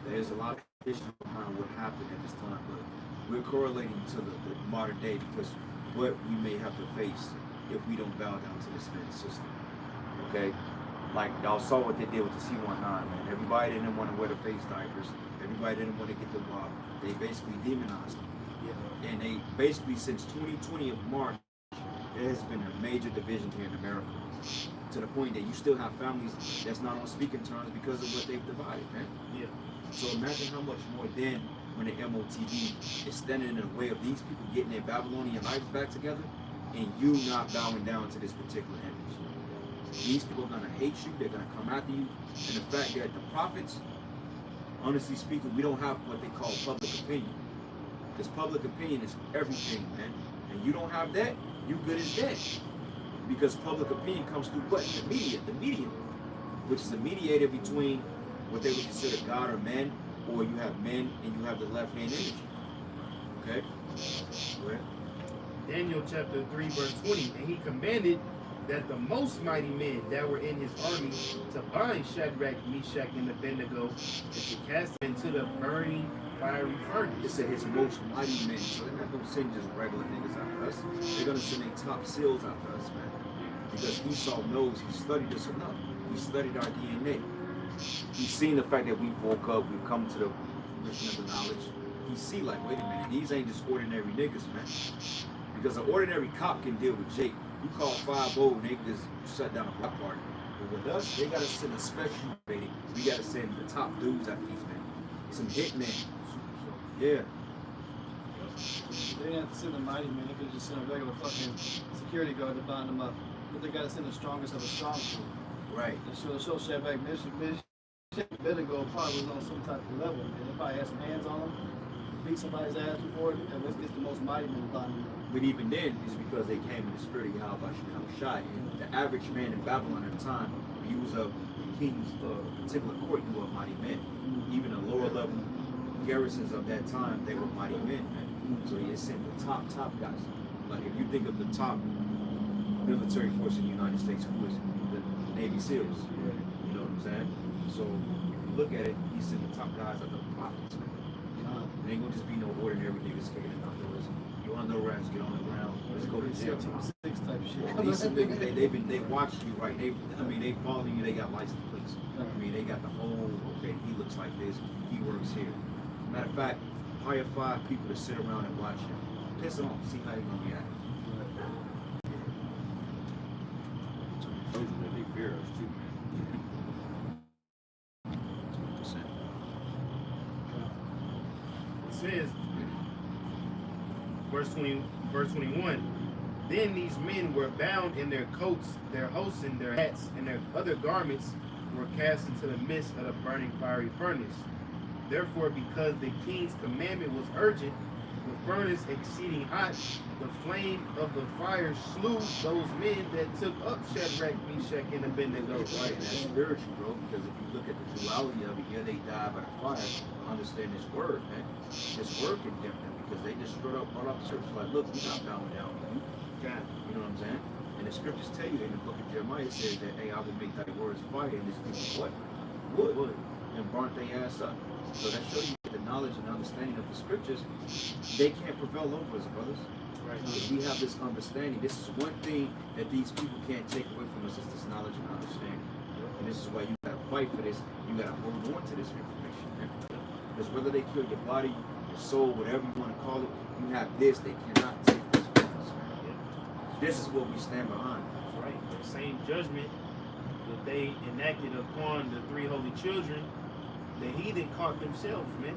There's a lot of history behind what happened at this time, but we're correlating to the modern day because what we may have to face if we don't bow down to this man's system. Okay? Like, y'all saw what they did with the C-19, man. Everybody didn't want to wear the face diapers. Everybody didn't want to get the walk. They basically demonized them. Yeah. And they basically, since 2020 of March, there has been a major division here in America. To the point that you still have families that's not on speaking terms because of what they've divided, man. Yeah. So imagine how much more then when the MOTV is standing in the way of these people getting their Babylonian lives back together and you not bowing down to this particular image. These people are going to hate you, they're going to come after you, and the fact that the prophets, honestly speaking, we don't have what they call public opinion. Because public opinion is everything, man. And you don't have that, you good as dead. Because public opinion comes through what? The media, the medium, which is a mediator between what they would consider God or men, or you have men and you have the left-hand energy. Okay? Go ahead. Daniel chapter 3 verse 20, and he commanded that the most mighty men that were in his army to bind Shadrach, Meshach, and Abednego, and to cast them into the burning fiery It furnace. said his most mighty men. So they're not going to send just regular niggas after us. They're going to send their top seals after us, man. Because Esau knows he studied us enough. He studied our DNA. He's seen the fact that we woke up, we've come to the fruition of the knowledge. He see like, wait a minute, these ain't just ordinary niggas, man. Because an ordinary cop can deal with Jake. You call 5 and they just shut down a block party. But with us, they gotta send a special rating. We gotta send the top dudes after these men. Some hitmen. Yeah. They didn't have to send a mighty man, they could have just sent a regular fucking security guard to bind them up. But they gotta send the strongest of the strong crew. Right. And show Shadrach, Meshach, Abednego probably was on some type of level. And they probably had some hands on them, beat somebody's ass before, and it's the most mighty man binding them. But even then, it's because they came in the spirit of Yahweh Shai. And the average man in Babylon at the time, he was a king's particular court, you were mighty men. Even the lower level garrisons of that time, they were mighty men. So he sent the top guys. Like if you think of the top military force in the United States, who was the Navy SEALs. You know what I'm saying? So if you look at it, he sent the top guys of the prophets, man. It ain't gonna just be no ordinary niggas kicking it outdoors. You on the rats, get on the ground, let's go to jail. 6 type shit. These niggas, they watch you, right? They follow you, they got license plates. They got the whole, okay, he looks like this, he works here. Matter of fact, hire 5 people to sit around and watch him. Piss him off, see how he's gonna react. Those that they fear us too, man. 100%. It says, verse 21, then these men were bound in their coats, their hosen, their hats, and their other garments were cast into the midst of the burning fiery furnace. Therefore, because the king's commandment was urgent, the furnace exceeding hot, the flame of the fire slew those men that took up Shadrach, Meshach, and Abednego. Right, and that's spiritual, bro, because if you look at the duality of it, yeah, they died by the fire. Understand this word, man. This word condemned them because they just straight up brought up the scriptures like, look, we're not bowing down to you. God. You know what I'm saying? And the scriptures tell you in the book of Jeremiah, it says that, hey, I will make thy words fire, and this people what? Wood. And burnt their ass up. So that shows you the knowledge and understanding of the scriptures. They can't prevail over us, brothers. Right. If we have this understanding, this is one thing that these people can't take away from us is this knowledge and understanding. And this is why you gotta fight for this. You gotta hold on to this information, man. Because whether they kill your body, your soul, whatever you want to call it, you have this. They cannot take this from us. This is what we stand behind. That's right. The same judgment that they enacted upon the 3 holy children, the heathen caught themselves, man.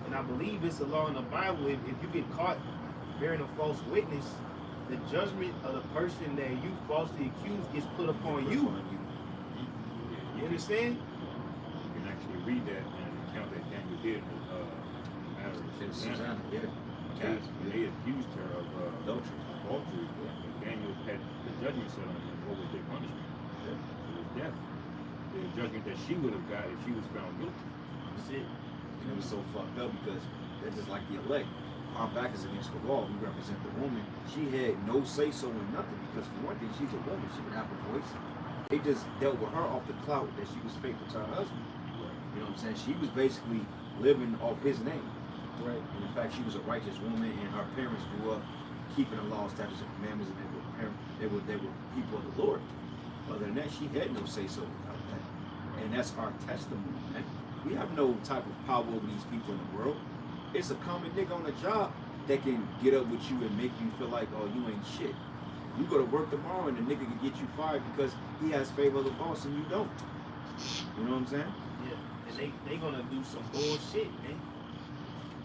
And I believe it's a law in the Bible. If you get caught bearing a false witness, the judgment of the person that you falsely accused gets put upon you. You understand? You can actually read that in an account that Daniel did in the matter of Susanna. They accused her of adultery. And Daniel had the judgment set on him. What was their punishment? It was death. The judgment that she would have got if she was found guilty. That's it. And it was so fucked up because they're just like the elect. Our back is against the wall. We represent the woman. She had no say so in nothing because for one thing, she's a woman. She would have a voice. They just dealt with her off the clout that she was faithful to her husband. You know what I'm saying? She was basically living off his name. Right. And in fact, she was a righteous woman, and her parents grew up keeping the law, statutes, and commandments, and they were people of the Lord. Other than that, she had no say so about that. And that's our testimony, man. We have no type of power over these people in the world. It's a common nigga on the job that can get up with you and make you feel like, oh, you ain't shit. You go to work tomorrow and the nigga can get you fired because he has favor of the boss and you don't. You know what I'm saying? Yeah. And they gonna do some bullshit, man.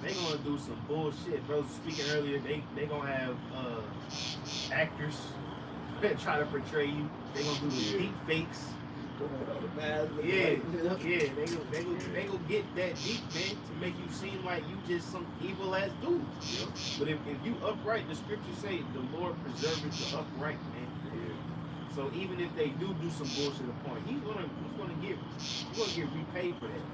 They gonna do some bullshit. Bro, speaking earlier, they gonna have actors that try to portray you. They gonna do the deep fakes. Yeah, they gonna get that deep, man, to make you seem like you just some evil ass dude. Yep. But if you upright, the scriptures say the Lord preserveth the upright, man. Yeah. So even if they do some bullshit upon, he's gonna get repaid for that.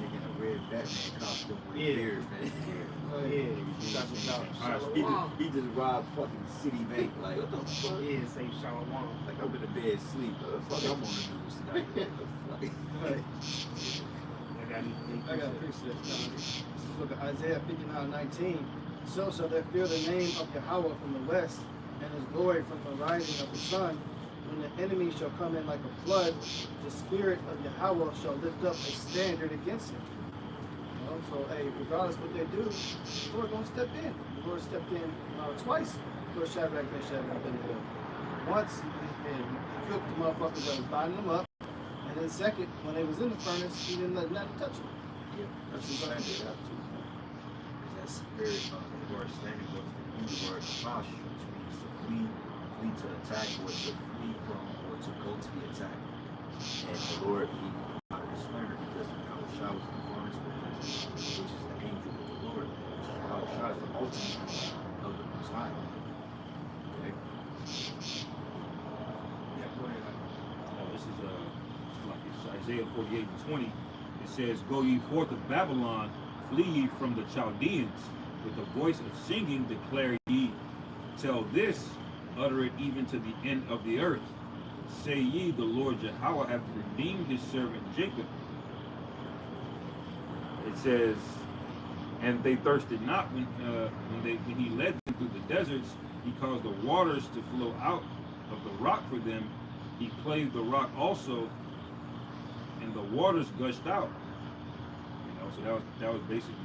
Nigga in a red Batman costume with Yeah. a beard, man. He just robbed fucking Citibank. Like, what the fuck? Yeah, say Shalom. Like, I'm in the bed asleep. What the fuck I'm on the news tonight? What the fuck? I got to fix this. This is look at Isaiah 59:19. So shall they fear the name of Yahweh from the west, and his glory from the rising of the sun. When the enemy shall come in like a flood, the spirit of Yahweh shall lift up a standard against him. You know, so hey, regardless what they do, the Lord gonna step in. The Lord stepped in twice for Shadrach, Meshach, and Abednego. Once he cooked the motherfuckers that was binding them up, and then second, when they was in the furnace, he didn't let nothing touch them. Yeah, that's what I'm saying. That spirit of the word standing with the word Josh, which means to flee to attack, or to flee from, or to go to the attack. And the Lord, he out of his furnace because our Shah was in the furnace with him, which is the angel of the Lord. Our Shah is the ultimate of the Most High. Okay? Yeah, go ahead. This is like it's Isaiah 48:20. It says, "Go ye forth of Babylon, flee ye from the Chaldeans. With the voice of singing declare ye, tell this, utter it even to the end of the earth. Say ye, the Lord Yahweh hath redeemed his servant Jacob." It says, "And they thirsted not when he led them through the deserts. He caused the waters to flow out of the rock for them. He clave the rock also, and the waters gushed out." You know, so that was basically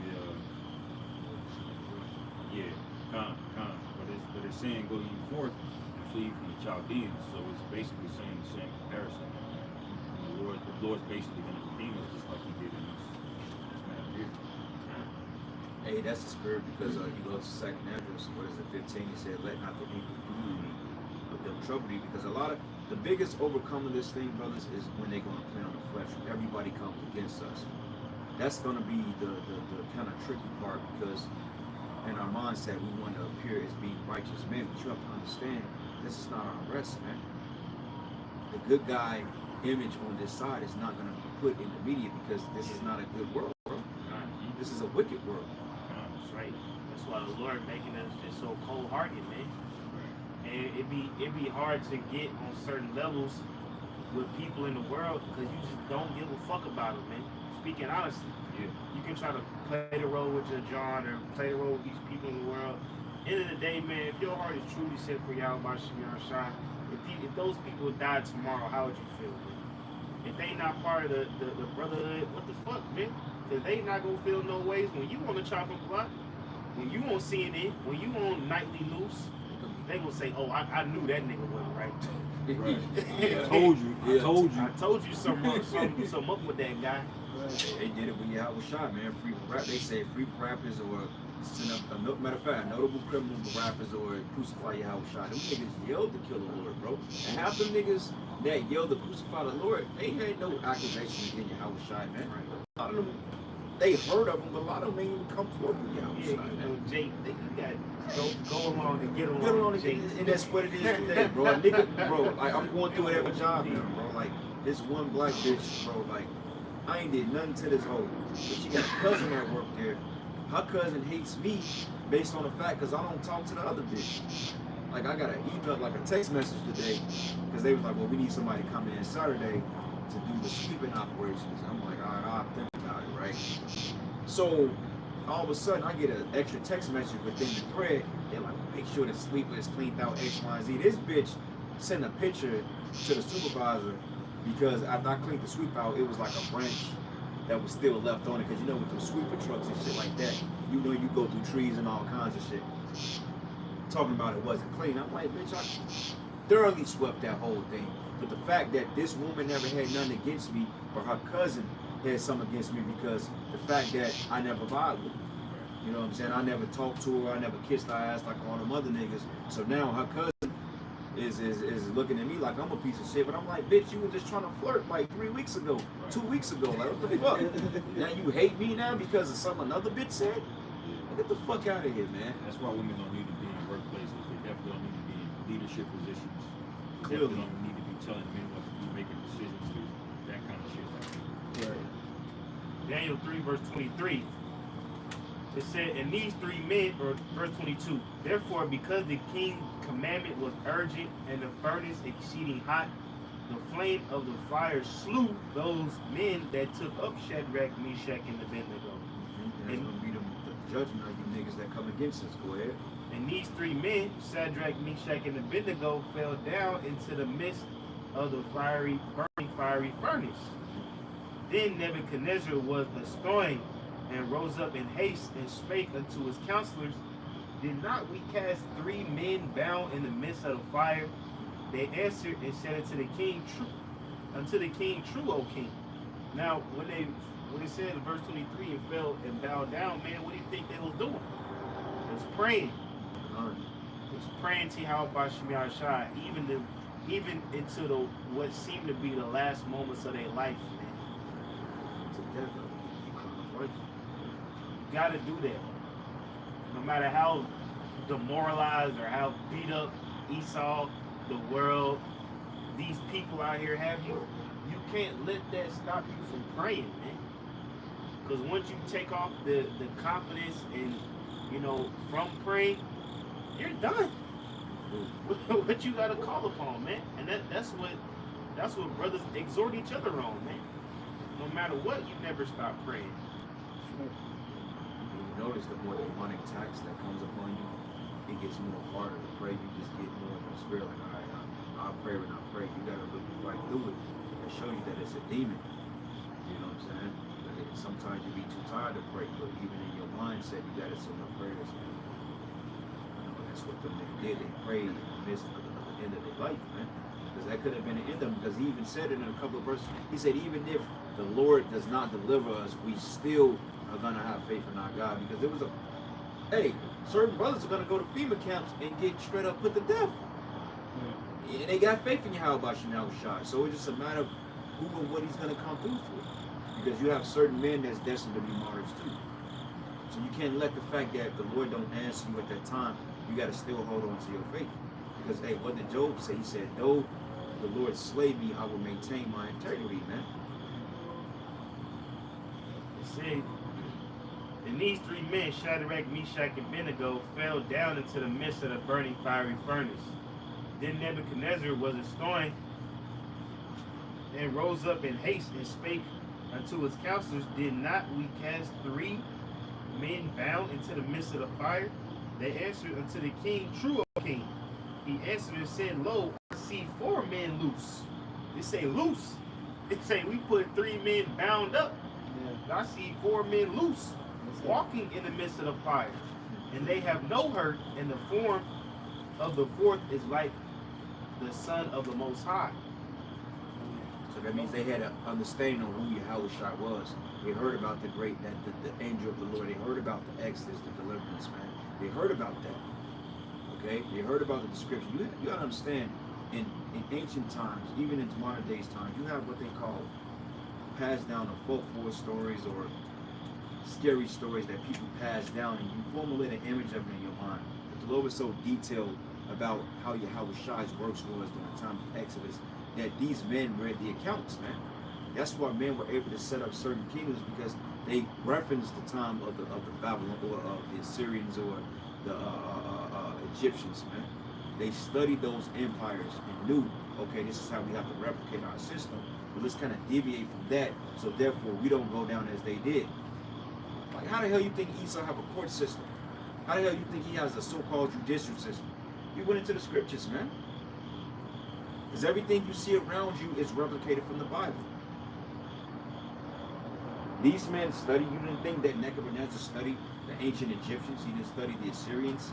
but it's saying go ye forth and flee from the Chaldeans. So it's basically saying the same comparison. And the Lord's basically going to redeem us just like he did in this matter here. Hey, that's the spirit because you go to 2nd Ezra, what is it, 15, he said, let not the people do me, but them trouble thee, because a lot of, the biggest overcome of this thing, brothers, is when they're going to play on the flesh. Everybody comes against us. That's going to be the kind of tricky part, because in our mindset, we want to appear as being righteous men, but you have to understand, this is not our rest, man. The good guy image on this side is not going to be put in the media because this is not a good world, bro. This is a wicked world. That's right. That's why the Lord making us just so cold-hearted, man. And it'd be hard to get on certain levels with people in the world because you just don't give a fuck about them, man. Speaking honestly, you can try to play the role with your John or play the role with these people in the world. End of the day, man, if your heart is truly set for Yahweh Shemiah Shai, if those people died tomorrow, how would you feel, man? If they not part of the brotherhood, what the fuck, man? Because they not gonna feel no ways when you on the chopping block, when you on CNN, when you on Nightly News, they gonna say, oh, I knew that nigga wasn't right. Right. I told you something up with that guy. They did it when Yahweh shot, man. Free rap. They say free rappers or send up a matter of fact, notable criminal rappers or crucify Yahweh shot. Them niggas yelled to kill the Lord, bro. And half them niggas that yelled to crucify the Lord, they had no accusation against Yahushua, man. A lot of them, they heard of him, but a lot of them ain't even come forward with Yeah, Yahushua, you know, man. Jake, they got go along and get along. Get on it, Jake. and that's what it is today, bro. A nigga, bro, like, I'm going through it every job now, bro. Like, this one black bitch, bro, like, I ain't did nothing to this hoe. But she got a cousin that worked there. Her cousin hates me based on the fact because I don't talk to the other bitch. Like, I got an email, like a text message today, because they was like, well, we need somebody to come in Saturday to do the sweeping operations. I'm like, all right, I'll think about it, right? So, all of a sudden, I get an extra text message within the thread. They're like, make sure the sweeper is cleaned out, X, Y, and Z. This bitch sent a picture to the supervisor because after I cleaned the sweep out, it was like a branch that was still left on it. Because you know, with those sweeper trucks and shit like that, you know, you go through trees and all kinds of shit. Talking about it wasn't clean. I'm like, bitch, I thoroughly swept that whole thing. But the fact that this woman never had nothing against me, but her cousin had something against me because the fact that I never violated her. You know what I'm saying? I never talked to her. I never kissed her ass like all them other niggas. So now her cousin is looking at me like I'm a piece of shit. But I'm like, bitch, you were just trying to flirt like 3 weeks ago, 2 weeks ago. Like, what the fuck? Now you hate me now because of something another bitch said? Get the fuck out of here, man. That's why women don't need to be in workplaces. They definitely don't need to be in leadership positions. They Clearly. definitely don't need to be telling men what to do, making decisions, that kind of shit. Daniel 3, verse 23. It said, and these three men, or verse 22, therefore, because the king's commandment was urgent and the furnace exceeding hot, the flame of the fire slew those men that took up Shadrach, Meshach, and Abednego. And that's gonna be the judgment of you niggas that come against us. Go ahead. And these three men, Shadrach, Meshach, and Abednego, fell down into the midst of the burning fiery furnace. Then Nebuchadnezzar was astonished and rose up in haste and spake unto his counselors, did not we cast three men bound in the midst of the fire? They answered and said unto the king, true, O king. Now, when it said in verse 23, and fell and bowed down, man, what do you think they was doing? They was praying. They was praying to Yahweh Shemiyah Shai, even into the what seemed to be the last moments of their life, man. You gotta do that. No matter how demoralized or how beat up Esau, the world, these people out here have you, you can't let that stop you from praying, man. Because once you take off the confidence and, you know, from praying, you're done. What you gotta call upon, man. And that's what brothers exhort each other on, man. No matter what, you never stop praying. You notice the more demonic tax that comes upon you, it gets more harder to pray. You just get more of a spirit like, all right, I'll pray when I pray. You gotta really fight through it and show you that it's a demon. You know what I'm saying? Sometimes you be too tired to pray, but even in your mindset, you gotta say no prayers. You know, that's what the nigga did. They prayed in the midst of the end of their life, man. Because that could have been the end of them. Because he even said it in a couple of verses. He said, even if the Lord does not deliver us, we still are gonna have faith in our God. Because it was certain brothers are gonna go to FEMA camps and get straight up put to death. And they got faith in Yahweh Shai. So it's just a matter of who and what he's gonna come through for. Because you have certain men that's destined to be martyrs too. So you can't let the fact that the Lord don't answer you at that time, you gotta still hold on to your faith. Because what did Job say? He said, though the Lord slay me, I will maintain my integrity, man. It said, and these three men, Shadrach, Meshach, and Abednego, fell down into the midst of the burning fiery furnace. Then Nebuchadnezzar was astonished and rose up in haste and spake unto his counselors, did not we cast three men bound into the midst of the fire? They answered unto the king, true, O king. He answered and said, lo, I see 4 men loose. They say loose. They say we put 3 men bound up. I see 4 men loose, walking in the midst of the fire. And they have no hurt, and the form of the 4th is like the Son of the Most High. So that means they had an understanding of who Yahweh was. They heard about the angel of the Lord. They heard about the Exodus, the deliverance, man. They heard about that. Okay? They heard about the description. You gotta understand, in in ancient times, even in modern days times, you have what they call passed down of folklore stories or scary stories that people pass down, and you formulate an image of it in your mind. But the Lord was so detailed about how Shai's works was during the time of Exodus that these men read the accounts, man. That's why men were able to set up certain kingdoms, because they referenced the time of the Babylon or of the Assyrians or the Egyptians, man. They studied those empires and knew, okay, this is how we have to replicate our system. But let's kind of deviate from that, so therefore we don't go down as they did. Like, how the hell you think Esau have a court system? How the hell you think he has a so-called judicial system? You went into the scriptures, man. Because everything you see around you is replicated from the Bible. These men studied. You didn't think that Nebuchadnezzar studied the ancient Egyptians. He didn't study the Assyrians.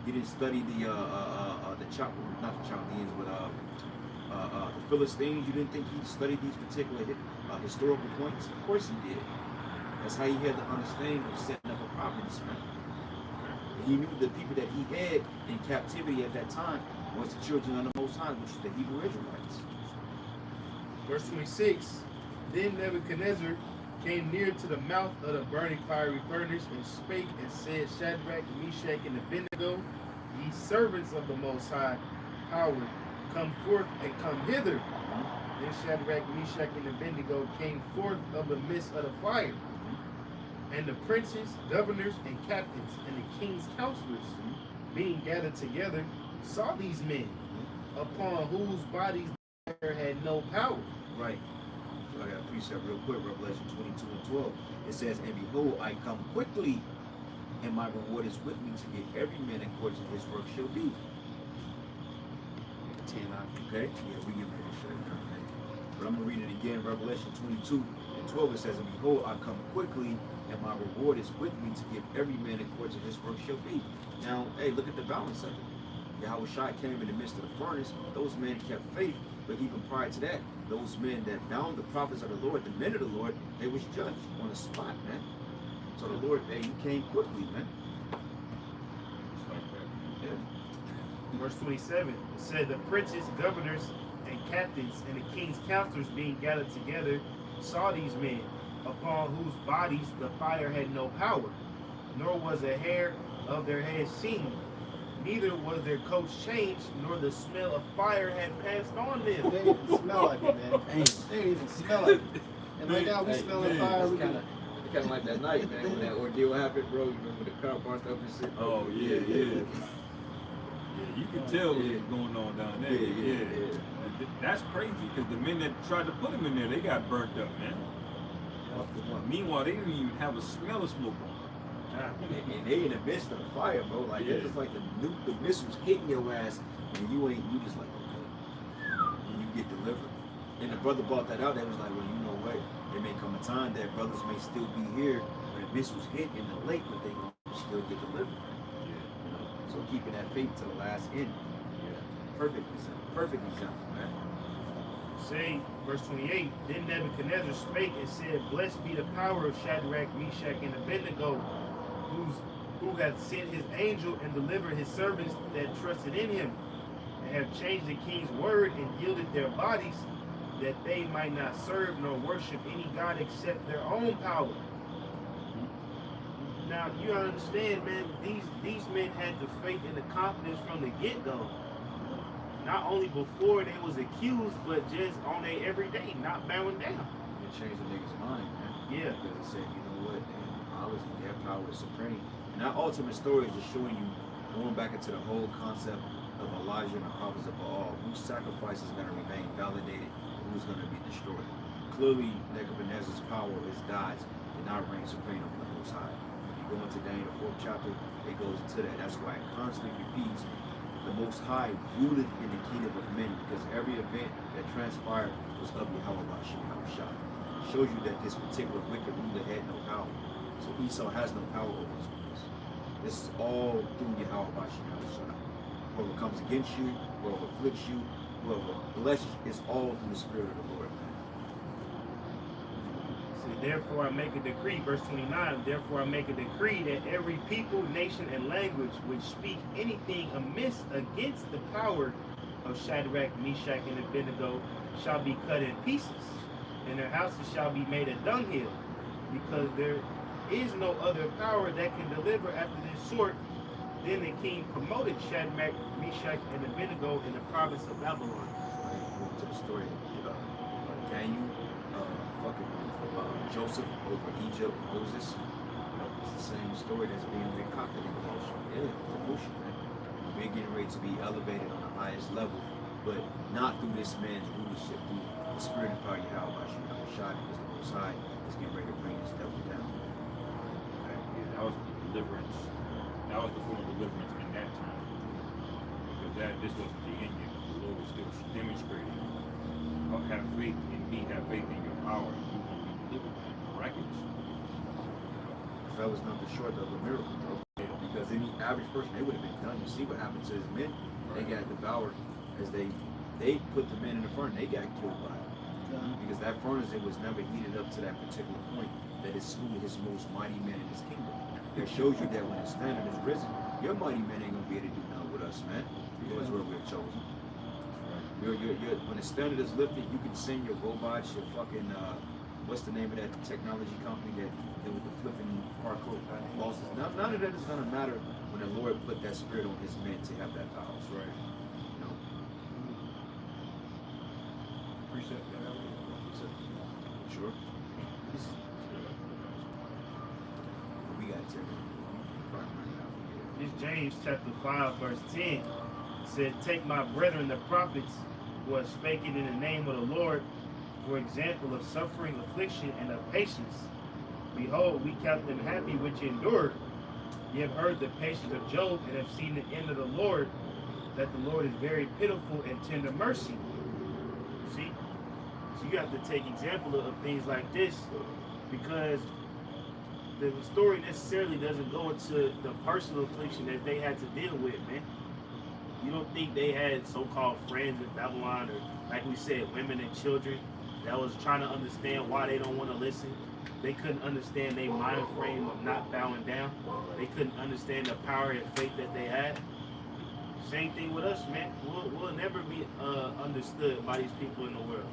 He didn't study the Chaldeans, but the Philistines. You didn't think he studied these particular historical points? Of course he did. That's how he had the understanding of setting up a province, man. He knew the people that he had in captivity at that time was the children of the Most High, which is the Hebrew Israelites. Verse 26. Then Nebuchadnezzar came near to the mouth of the burning fiery furnace and spake and said, Shadrach, Meshach, and Abednego, ye servants of the Most High power, come forth and come hither. Then Shadrach, Meshach, and Abednego came forth of the midst of the fire. And the princes, governors, and captains, and the king's counselors, being gathered together, saw these men, upon whose bodies there had no power. Right. So I got a precept real quick, Revelation 22 and 12. It says, and behold, I come quickly, and my reward is with me to give every man according to his work shall be. 10, okay? Yeah, we get ready to shut it down, okay? But I'm going to read it again, Revelation 22 and 12. It says, and behold, I come quickly, and my reward is with me to give every man according to his work shall be. Now, hey, look at the balance of it. Yahweh Shai came in the midst of the furnace. Those men kept faith, but even prior to that, those men that bound the prophets of the Lord, the men of the Lord, they was judged on the spot, man. So the Lord, hey, he came quickly, man. Just like that. Yeah. Verse 27, it said, the princes, governors, and captains, and the king's counselors being gathered together, saw these men, upon whose bodies the fire had no power, nor was a hair of their heads seen, neither was their coats changed, nor the smell of fire had passed on them. They didn't even smell like it, man. They didn't even smell like it. And right now we smelling fire. We Kind of like that night, man, when that ordeal happened, bro. You remember the car burst up and shit? Oh, yeah, yeah. Yeah, you can tell what was going on down there. Yeah. That's crazy, because the men that tried to put him in there, they got burnt up, man. Meanwhile, they didn't even have a smell of smoke on them. And they in the midst of the fire, bro. Like, it's just like the missiles hitting your ass, and you just like, okay. And you get delivered. And the brother brought that out. They was like, well, you know what? There may come a time that brothers may still be here when the missiles hit in the lake, but they gonna still get delivered. Yeah. You know? So keeping that faith to the last end. Yeah. Perfect example, man. Say, verse 28, then Nebuchadnezzar spake and said, blessed be the power of Shadrach, Meshach, and Abednego, who hath sent his angel and delivered his servants that trusted in him, and have changed the king's word and yielded their bodies, that they might not serve nor worship any god except their own power. Now, you understand, man, these men had the faith and the confidence from the get-go. Not only before they was accused, but just on their everyday, not bowing down. It changed the nigga's mind, man. Yeah. Because it said, you know what, man, obviously their power is supreme. And that ultimate story is just showing you, going back into the whole concept of Elijah and the prophets of Baal, whose sacrifice is going to remain validated, who's going to be destroyed. Clearly, Nebuchadnezzar's power, his gods, did not reign supreme over the Most High. When you go into Daniel, the 4th chapter, it goes into that. That's why it constantly repeats the Most High ruled in the kingdom of men, because every event that transpired was of Yahweh Shai. Shows you that this particular wicked ruler had no power. So Esau has no power over this place. This is all through Yahweh Shai. Whoever comes against you, whoever afflicts you, whoever blesses you, it's all through the Spirit of the Lord, man. See, therefore I make a decree, verse 29, therefore I make a decree that every people, nation, and language which speak anything amiss against the power of Shadrach, Meshach, and Abednego shall be cut in pieces, and their houses shall be made a dunghill, because there is no other power that can deliver after this sort. Then the king promoted Shadrach, Meshach, and Abednego in the province of Babylon. Move to the story of Daniel, Joseph over Egypt, Moses. It's the same story that's being recorded in Goshen. Yeah, Goshen, man. We're getting ready to be elevated on the highest level, but not through this man's rulership, through the spirit of power Yahweh, Shad is the Most High, is getting ready to bring this devil down. Okay, yeah, that was the deliverance. That was the form of deliverance in that time. Because this wasn't the end yet. The Lord was still demonstrating. Have faith in me, have faith in your power. You will be delivered and miraculous. That was nothing short of a miracle, bro. Because any average person, they would have been done. You see what happened to his men? They got devoured as they put the men in the furnace. They got killed by it. Because that furnace, it was never heated up to that particular point that it slew his most mighty men in his kingdom. It shows you that when the standard is risen, your mighty men ain't gonna be able to do nothing with us, man. Because where we're chosen. When the standard is lifted, you can send your robots, your fucking what's the name of that technology company that did with the flipping parkour bosses. None of that is gonna matter when the Lord put that spirit on his men to have that power. That's right. You know. Appreciate that. Sure. We got to. This James chapter 5, verse 10 said, take my brethren the prophets who are speaking in the name of the Lord, for example of suffering, affliction, and of patience. Behold, we count them happy which endured. Ye have heard the patience of Job, and have seen the end of the Lord, that the Lord is very pitiful and tender mercy. See? So you have to take example of things like this, because the story necessarily doesn't go into the personal affliction that they had to deal with, man. You don't think they had so-called friends in Babylon, or like we said, women and children that was trying to understand why they don't want to listen? They couldn't understand their mind frame of not bowing down. They couldn't understand the power and faith that they had. Same thing with us, man. We'll never be understood by these people in the world.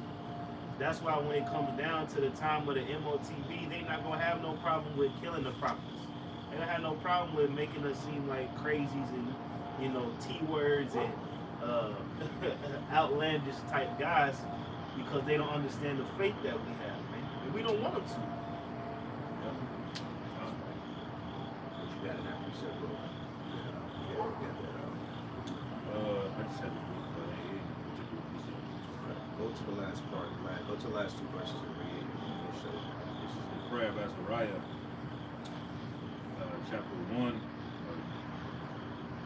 That's why when it comes down to the time of the MOTB, they're not going to have no problem with killing the prophets. They don't have no problem with making us seem like crazies and, you know, T-words and outlandish type guys, because they don't understand the faith that we have, man. And we don't want them to. What you got in that precept, bro? Yeah, we got that out. I just had to Go to the last part. Go to the last two verses and read it. This is the prayer of Azariah, chapter 1.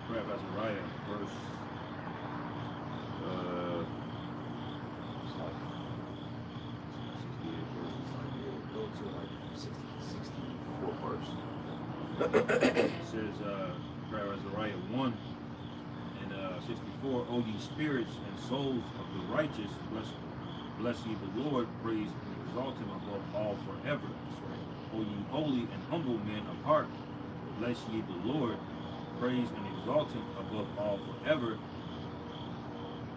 Prayer of Azariah, verse. Go to like 64 verse. It says, prayer of Azariah 1 and 64. O ye spirits and souls of the righteous, bless ye the Lord, praise and exalt him above all forever. O ye holy and humble men of heart, bless ye the Lord, praise and exalt him above all forever.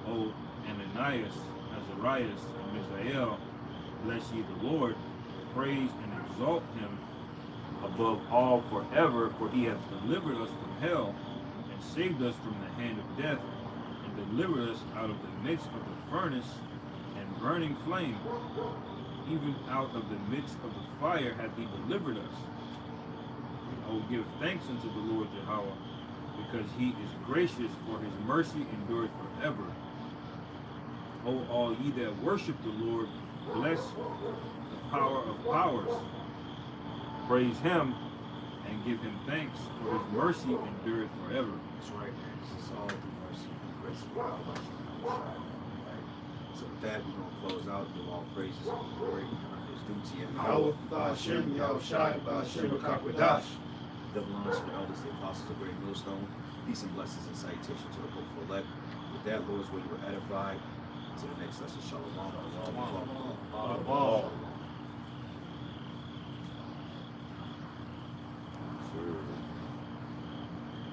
O Ananias, Azarias, and Misael, bless ye the Lord, praise and exalt him above all forever, for he hath delivered us from hell, and saved us from the hand of death, and delivered us out of the midst of the furnace and burning flame. Even out of the midst of the fire hath he delivered us. O give thanks unto the Lord Jehovah, because he is gracious, for his mercy endureth forever. O all ye that worship the Lord, bless the power of powers. Praise him and give him thanks, for his mercy endureth forever. That's right, man. This is all through mercy and grace of God. Right? So with that, we're going to close out, give all praises and glory and his due to Yahweh. Ba'ashem Yahushai, Ba'ashem B'Kakwadash. Double honors to the elders, the apostles of Great Millstone. Peace and blessings and salutation to the hopeful elect. With that, Lord's will, you were edified. To the next lesson, Shalom. Ball.